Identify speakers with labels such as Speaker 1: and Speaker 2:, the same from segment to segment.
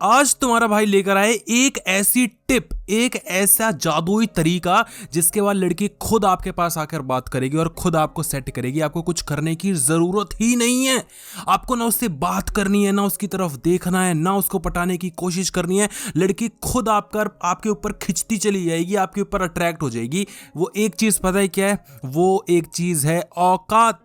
Speaker 1: आज तुम्हारा भाई लेकर आए एक ऐसी टिप, एक ऐसा जादुई तरीका जिसके बाद लड़की खुद आपके पास आकर बात करेगी और खुद आपको सेट करेगी। आपको कुछ करने की जरूरत ही नहीं है। आपको ना उससे बात करनी है, ना उसकी तरफ देखना है, ना उसको पटाने की कोशिश करनी है। लड़की खुद आपके ऊपर खिंचती चली जाएगी, आपके ऊपर अट्रैक्ट हो जाएगी। वो एक चीज पता है क्या है? वो एक चीज है औकात।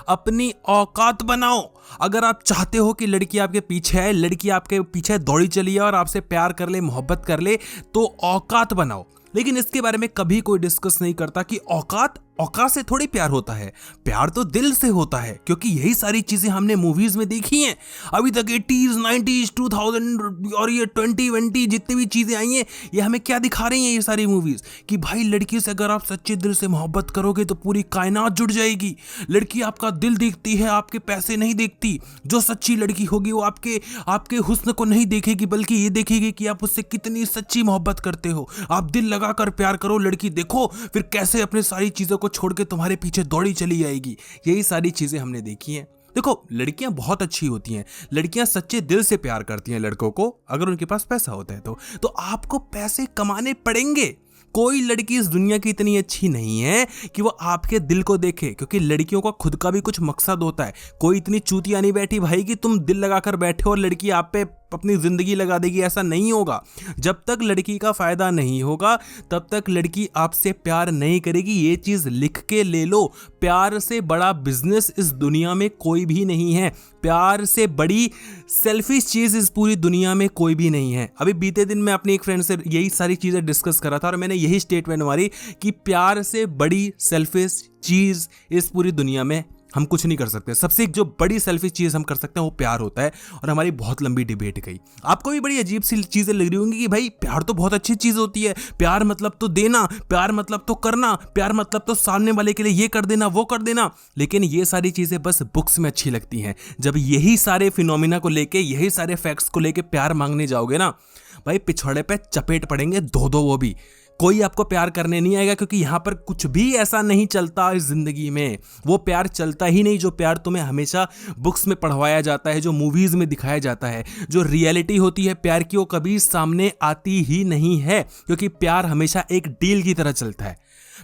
Speaker 1: अपनी औकात बनाओ। अगर आप चाहते हो कि लड़की आपके पीछे है, लड़की आपके पीछे दौड़ी चली है और आपसे प्यार कर ले, मोहब्बत कर ले, तो औकात बनाओ। लेकिन इसके बारे में कभी कोई डिस्कस नहीं करता कि औकात से थोड़ी प्यार होता है। प्यार तो दिल से होता है, क्योंकि यही सारी चीजें हमने मूवीज में देखी हैं। अभी तक 80s 90s 2000 और ये 2020 जितनी भी चीजें आई हैं, ये हमें क्या दिखा रही हैं ये सारी मूवीज? कि भाई लड़की से अगर आप सच्चे दिल से मोहब्बत करोगे तो पूरी कायनात जुड़ जाएगी। लड़की आपका दिल देखती है, आपके पैसे नहीं देखती। जो सच्ची लड़की होगी वो आपके हुस्न को नहीं देखेगी, बल्कि ये देखेगी कि आप उससे कितनी सच्ची मोहब्बत करते हो। आप दिल लगाकर प्यार करो, लड़की देखो फिर कैसे अपने सारी चीजों को छोड़ के तुम्हारे पीछे दौड़ी चली जाएगी। यही सारी चीजें हमने देखी हैं। देखो, लड़कियां बहुत अच्छी होती हैं। लड़कियां सच्चे दिल से प्यार करती हैं लड़कों को, अगर उनके पास पैसा होता है तो आपको पैसे कमाने पड़ेंगे। कोई लड़की इस दुनिया की इतनी अच्छी नहीं है कि वो आपके दिल को देखे, क्योंकि लड़कियों का खुद का भी कुछ मकसद होता है। कोई इतनी चूतिया नहीं बैठी भाई कि तुम दिल लगाकर बैठे और लड़की आप पे अपनी जिंदगी लगा देगी। ऐसा नहीं होगा। जब तक लड़की का फायदा नहीं होगा तब तक लड़की आपसे प्यार नहीं करेगी। ये चीज लिख के ले लो। प्यार से बड़ा बिजनेस इस दुनिया में कोई भी नहीं है। प्यार से बड़ी सेल्फिश चीज इस पूरी दुनिया में कोई भी नहीं है। अभी बीते दिन मैं अपनी एक फ्रेंड से यही सारी चीजें डिस्कस कर रहा था और मैंने यही स्टेटमेंट मारी कि प्यार से बड़ी सेल्फिश चीज इस पूरी दुनिया में हम कुछ नहीं कर सकते। सबसे जो बड़ी सेल्फिश चीज हम कर सकते हैं वो प्यार होता है। और हमारी बहुत लंबी डिबेट गई। आपको भी बड़ी अजीब सी चीजें लग रही होंगी कि भाई प्यार तो बहुत अच्छी चीज होती है। प्यार मतलब तो देना, प्यार मतलब तो करना, प्यार मतलब तो सामने वाले के लिए ये कर देना, वो कर देना। लेकिन ये सारी चीजें बस बुक्स में अच्छी लगती हैं। जब यही सारे फिनोमिना को लेके, यही सारे फैक्ट्स को लेके प्यार मांगने जाओगे ना भाई, पिछड़े पे चपेट पड़ेंगे दो दो। वो भी कोई आपको प्यार करने नहीं आएगा, क्योंकि यहां पर कुछ भी ऐसा नहीं चलता इस जिंदगी में। वो प्यार चलता ही नहीं जो प्यार तुम्हें हमेशा बुक्स में पढ़वाया जाता है, जो मूवीज में दिखाया जाता है। जो रियलिटी होती है प्यार की वो कभी सामने आती ही नहीं है, क्योंकि प्यार हमेशा एक डील की तरह चलता है।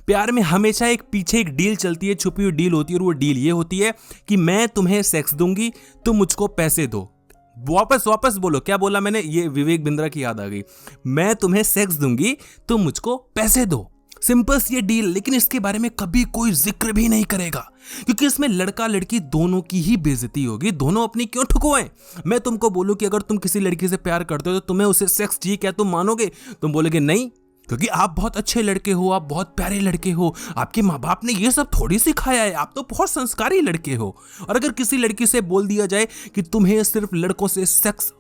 Speaker 1: प्यार में हमेशा पीछे एक डील चलती है, छुपी हुई डील होती है। और वो डील ये होती है कि मैं तुम्हें सेक्स दूंगी, तुम मुझको पैसे दो। वापस बोलो, क्या बोला मैंने? ये विवेक बिंद्रा की याद आ गई। मैं तुम्हें सेक्स दूंगी, तुम मुझको पैसे दो। सिंपल सी ये डील। लेकिन इसके बारे में कभी कोई जिक्र भी नहीं करेगा, क्योंकि इसमें लड़का लड़की दोनों की ही बेइज्जती होगी। दोनों अपनी क्यों ठुकवाएं? मैं तुमको बोलूं कि अगर तुम किसी लड़की से प्यार करते हो तो तुम्हें उसे सेक्स चाहिए, क्या तुम मानोगे? तुम बोलोगे नहीं, क्योंकि आप बहुत अच्छे लड़के हो, आप बहुत प्यारे लड़के हो, आपके माँ बाप ने ये सब थोड़ी सिखाया है, आप तो बहुत संस्कारी लड़के हो। और अगर किसी लड़की से बोल दिया जाए कि तुम्हें सिर्फ लड़कों से सेक्स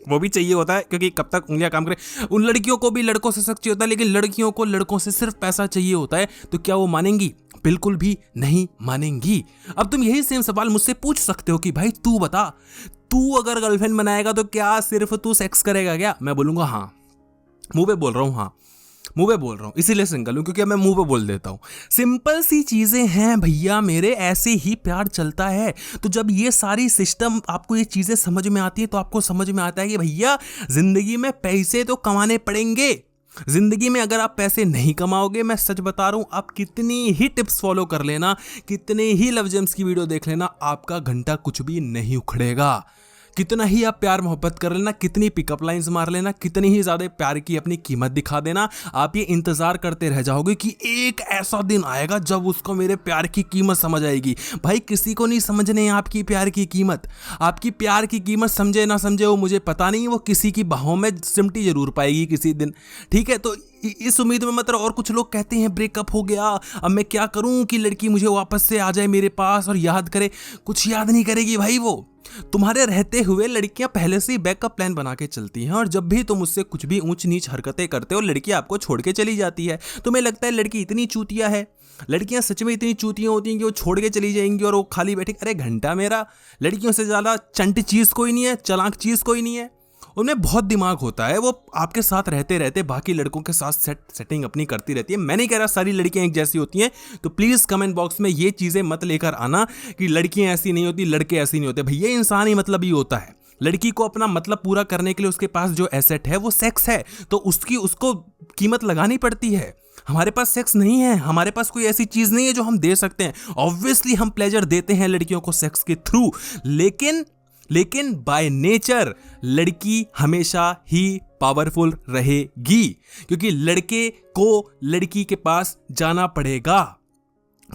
Speaker 1: वो भी चाहिए होता है, क्योंकि कब तक उंगलियां काम करें। उन लड़कियों को भी लड़कों से सेक्स चाहिए होता है, लेकिन लड़कियों को लड़कों से सिर्फ पैसा चाहिए होता है, तो क्या वो मानेंगी? बिल्कुल भी नहीं मानेंगी। अब तुम यही सेम सवाल मुझसे पूछ सकते हो कि भाई तू बता, तू अगर गर्लफ्रेंड बनाएगा तो क्या सिर्फ तू सेक्स करेगा क्या? मैं बोलूंगा हाँ। मुंह पे बोल रहा हूं, हाँ मुंह पे बोल रहा हूं, इसीलिए सिंगल हूं क्योंकि मैं मुंह पे बोल देता हूं। सिंपल सी चीजें हैं भैया मेरे, ऐसे ही प्यार चलता है। तो जब ये सारी सिस्टम, आपको ये चीजें समझ में आती है तो आपको समझ में आता है कि भैया जिंदगी में पैसे तो कमाने पड़ेंगे। जिंदगी में अगर आप पैसे नहीं कमाओगे, मैं सच बता रहा हूं, आप कितनी ही टिप्स फॉलो कर लेना, कितने ही लव जेम्स की वीडियो देख लेना, आपका घंटा कुछ भी नहीं उखड़ेगा। कितना ही आप प्यार मोहब्बत कर लेना, कितनी पिकअप लाइंस मार लेना, कितनी ही ज्यादा प्यार की अपनी कीमत दिखा देना, आप ये इंतजार करते रह जाओगे कि एक ऐसा दिन आएगा जब उसको मेरे प्यार की कीमत समझ आएगी। भाई किसी को नहीं समझने आपकी प्यार की कीमत। आपकी प्यार की कीमत समझे ना समझे वो मुझे पता नहीं, वो किसी की बाहों में सिमटी जरूर पाएगी किसी दिन। ठीक है, तो इस उम्मीद में मतलब। और कुछ लोग कहते हैं ब्रेकअप हो गया, अब मैं क्या करूं कि लड़की मुझे वापस से आ जाए मेरे पास और याद करे। कुछ याद नहीं करेगी भाई, वो तुम्हारे रहते हुए लड़कियां पहले से ही बैकअप प्लान बना के चलती हैं। और जब भी तुम उससे कुछ भी ऊंच नीच हरकतें करते हो, लड़की आपको छोड़ के चली जाती है। तुम्हें लगता है लड़की इतनी चूतिया है? लड़कियां सच में इतनी चूतियां होती हैं कि वो छोड़ के चली जाएंगी और वो खाली बैठी? अरे घंटा मेरा, लड़कियों से ज्यादा चंट चीज कोई नहीं है, चालाक चीज कोई नहीं है। उनमें बहुत दिमाग होता है। वो आपके साथ रहते रहते बाकी लड़कों के साथ सेटिंग अपनी करती रहती है। मैं नहीं कह रहा सारी लड़कियां एक जैसी होती हैं, तो प्लीज कमेंट बॉक्स में ये चीजें मत लेकर आना कि लड़कियां ऐसी नहीं होती, लड़के ऐसी नहीं होते। भैया इंसान ही मतलब ही होता है। लड़की को अपना मतलब पूरा करने के लिए उसके पास जो एसेट है वो सेक्स है, तो उसको कीमत लगानी पड़ती है। हमारे पास सेक्स नहीं है, हमारे पास कोई ऐसी चीज नहीं है जो हम दे सकते हैं। ऑब्वियसली हम प्लेजर देते हैं लड़कियों को सेक्स के थ्रू, लेकिन बाय नेचर लड़की हमेशा ही पावरफुल रहेगी, क्योंकि लड़के को लड़की के पास जाना पड़ेगा।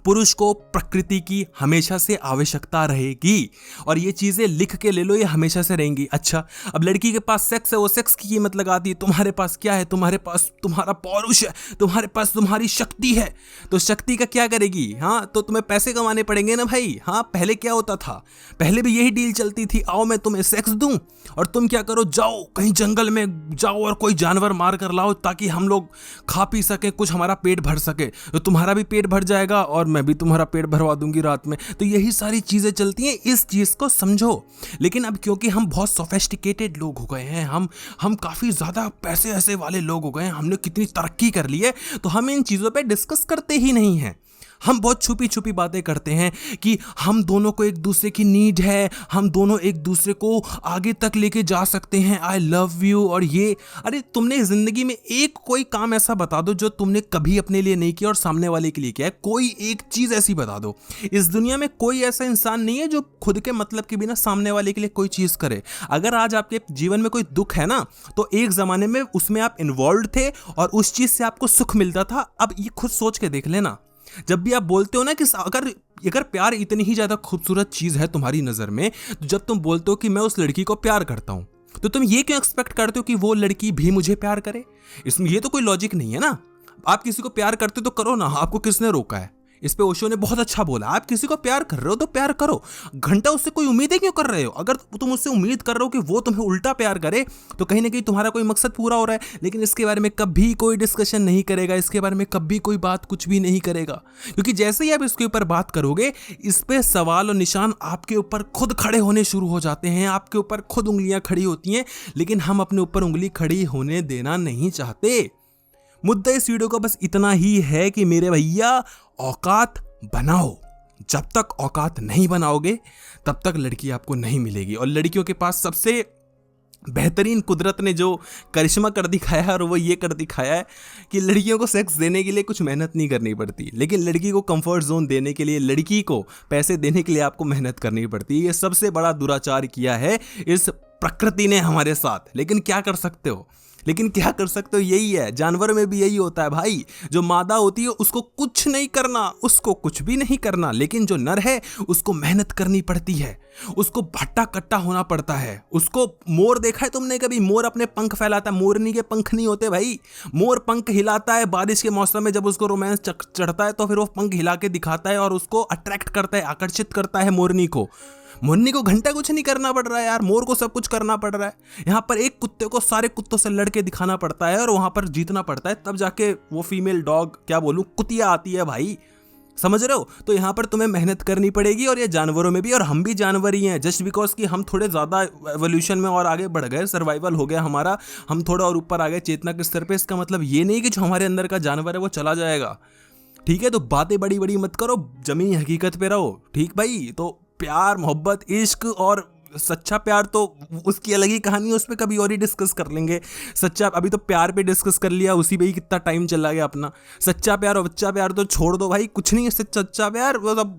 Speaker 1: पुरुष को प्रकृति की हमेशा से आवश्यकता रहेगी, और ये चीजें लिख के ले लो, ये हमेशा से रहेंगी। अच्छा, अब लड़की के पास सेक्स है, वो सेक्स की कीमत लगाती है। तुम्हारे पास क्या है? तुम्हारे पास तुम्हारा पौरुष है, तुम्हारे पास तुम्हारी शक्ति है। तो शक्ति का क्या करेगी? हाँ, तो तुम्हें पैसे कमाने पड़ेंगे ना भाई। हाँ, पहले क्या होता था? पहले भी यही डील चलती थी, आओ मैं तुम्हें सेक्स दूं और तुम क्या करो, जाओ कहीं जंगल में जाओ और कोई जानवर मार कर लाओ ताकि हम लोग खा पी सके, कुछ हमारा पेट भर सके। तो तुम्हारा भी पेट भर जाएगा और मैं भी तुम्हारा पेट भरवा दूंगी रात में। तो यही सारी चीजें चलती हैं, इस चीज को समझो। लेकिन अब क्योंकि हम बहुत सोफिस्टिकेटेड लोग हो गए हैं, हम काफी ज्यादा पैसे ऐसे वाले लोग हो गए हैं, हमने कितनी तरक्की कर ली है, तो हम इन चीजों पे डिस्कस करते ही नहीं हैं। हम बहुत छुपी छुपी बातें करते हैं कि हम दोनों को एक दूसरे की नीड है, हम दोनों एक दूसरे को आगे तक लेके जा सकते हैं, आई लव यू और ये। अरे तुमने जिंदगी में एक कोई काम ऐसा बता दो जो तुमने कभी अपने लिए नहीं किया और सामने वाले के लिए किया है। कोई एक चीज ऐसी बता दो। इस दुनिया में कोई ऐसा इंसान नहीं है जो खुद के मतलब के बिना सामने वाले के लिए कोई चीज करे। अगर आज आपके जीवन में कोई दुख है ना, तो एक जमाने में उसमें आप इन्वॉल्व थे और उस चीज से आपको सुख मिलता था। अब ये खुद सोच के देख लेना, जब भी आप बोलते हो ना कि अगर प्यार इतनी ही ज्यादा खूबसूरत चीज है तुम्हारी नजर में, तो जब तुम बोलते हो कि मैं उस लड़की को प्यार करता हूं, तो तुम ये क्यों एक्सपेक्ट करते हो कि वो लड़की भी मुझे प्यार करे? इसमें ये तो कोई लॉजिक नहीं है ना। आप किसी को प्यार करते तो करो ना, आपको किसने रोका है? इस पे ओशो ने बहुत अच्छा बोला, आप किसी को प्यार कर रहे हो तो प्यार करो, घंटा उससे कोई उम्मीदें क्यों कर रहे हो? अगर तुम उससे उम्मीद कर रहे हो कि वो तुम्हें उल्टा प्यार करे, तो कहीं ना कहीं तुम्हारा कोई मकसद पूरा हो रहा है। लेकिन इसके बारे में कभी कोई डिस्कशन नहीं करेगा, इसके बारे में कभी कोई बात कुछ भी नहीं करेगा, क्योंकि जैसे ही आप इसके ऊपर बात करोगे, इस पे सवाल और निशान आपके ऊपर खुद खड़े होने शुरू हो जाते हैं, आपके ऊपर खुद उंगलियां खड़ी होती हैं। लेकिन हम अपने ऊपर उंगली खड़ी होने देना नहीं चाहते। मुद्दा इस वीडियो का बस इतना ही है कि मेरे भैया औकात बनाओ। जब तक औकात नहीं बनाओगे तब तक लड़की आपको नहीं मिलेगी। और लड़कियों के पास सबसे बेहतरीन कुदरत ने जो करिश्मा कर दिखाया है, और वो ये कर दिखाया है कि लड़कियों को सेक्स देने के लिए कुछ मेहनत नहीं करनी पड़ती, लेकिन लड़की को कंफर्ट जोन देने के लिए, लड़की को पैसे देने के लिए आपको मेहनत करनी पड़ती है। ये सबसे बड़ा दुराचार किया है इस प्रकृति ने हमारे साथ। लेकिन क्या कर सकते हो? यही है, जानवर में भी यही होता है भाई। जो मादा होती है उसको कुछ नहीं करना, उसको कुछ भी नहीं करना, लेकिन जो नर है उसको मेहनत करनी पड़ती है, उसको भट्टा कट्टा होना पड़ता है। उसको मोर देखा है तुमने कभी? मोर अपने पंख फैलाता है, मोरनी के पंख नहीं होते भाई। मोर पंख हिलाता है बारिश के मौसम में, जब उसको रोमांस चढ़ता है तो फिर वो पंख हिला के दिखाता है और उसको अट्रैक्ट करता है, आकर्षित करता है मोरनी को। घंटा कुछ नहीं करना पड़ रहा है यार, मोर को सब कुछ करना पड़ रहा है। यहाँ पर एक कुत्ते को सारे कुत्तों से लड़के दिखाना पड़ता है और वहां पर जीतना पड़ता है, तब जाके वो फीमेल डॉग, क्या बोलूं, कुतिया आती है भाई। समझ रहे हो? तो यहाँ पर तुम्हें मेहनत करनी पड़ेगी, और ये जानवरों में भी, और हम भी जानवर ही हैं। जस्ट बिकॉज कि हम थोड़े ज़्यादा एवोल्यूशन में और आगे बढ़ गए, सर्वाइवल हो गया हमारा, हम थोड़ा और ऊपर आ गए चेतना के स्तर पे, इसका मतलब ये नहीं कि जो हमारे अंदर का जानवर है वो चला जाएगा। ठीक है, तो बातें बड़ी बड़ी मत करो, जमीनी हकीकत पे रहो। ठीक भाई? तो प्यार, मोहब्बत, इश्क और सच्चा प्यार तो उसकी अलग ही कहानी है, उस पर कभी और ही डिस्कस कर लेंगे। सच्चा, अभी तो प्यार पे डिस्कस कर लिया, उसी पे ही कितना टाइम चला गया अपना। सच्चा प्यार और बच्चा प्यार तो छोड़ दो भाई, कुछ नहीं है सच्चा प्यार, वो सब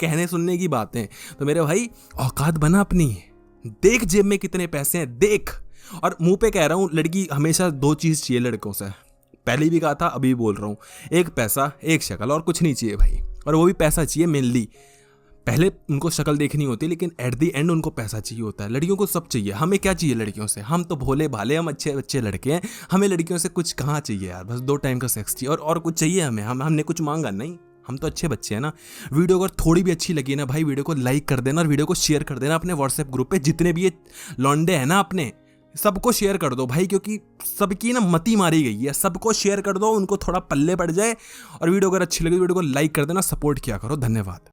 Speaker 1: कहने सुनने की बातें। तो मेरे भाई औकात बना अपनी, देख जेब में कितने पैसे हैं, देख। और मुंह पे कह रहा हूँ, लड़की हमेशा दो चीज़ चाहिए लड़कों से, पहले भी कहा था, अभी बोल रहा हूँ, एक पैसा, एक शक्ल, और कुछ नहीं चाहिए भाई। और वो भी पैसा चाहिए मेनली, पहले उनको शक्ल देखनी होती है, लेकिन एट द एंड उनको पैसा चाहिए होता है। लड़कियों को सब चाहिए। हमें क्या चाहिए लड़कियों से? हम तो भोले भाले, हम अच्छे अच्छे लड़के हैं, हमें लड़कियों से कुछ कहाँ चाहिए यार, बस 2 टाइम का सेक्स चाहिए, और कुछ चाहिए हमें? हमने कुछ मांगा नहीं, हम तो अच्छे बच्चे हैं ना। वीडियो अगर थोड़ी भी अच्छी लगी ना भाई, वीडियो को लाइक कर देना और वीडियो को शेयर कर देना अपने व्हाट्सएप ग्रुप पे। जितने भी ये लौंडे हैं ना अपने, सबको शेयर कर दो भाई, क्योंकि सबकी ना मती मारी गई है। सबको शेयर कर दो, उनको थोड़ा पल्ले पड़ जाए। और वीडियो अगर अच्छी लगी, वीडियो को लाइक कर देना, सपोर्ट किया करो। धन्यवाद।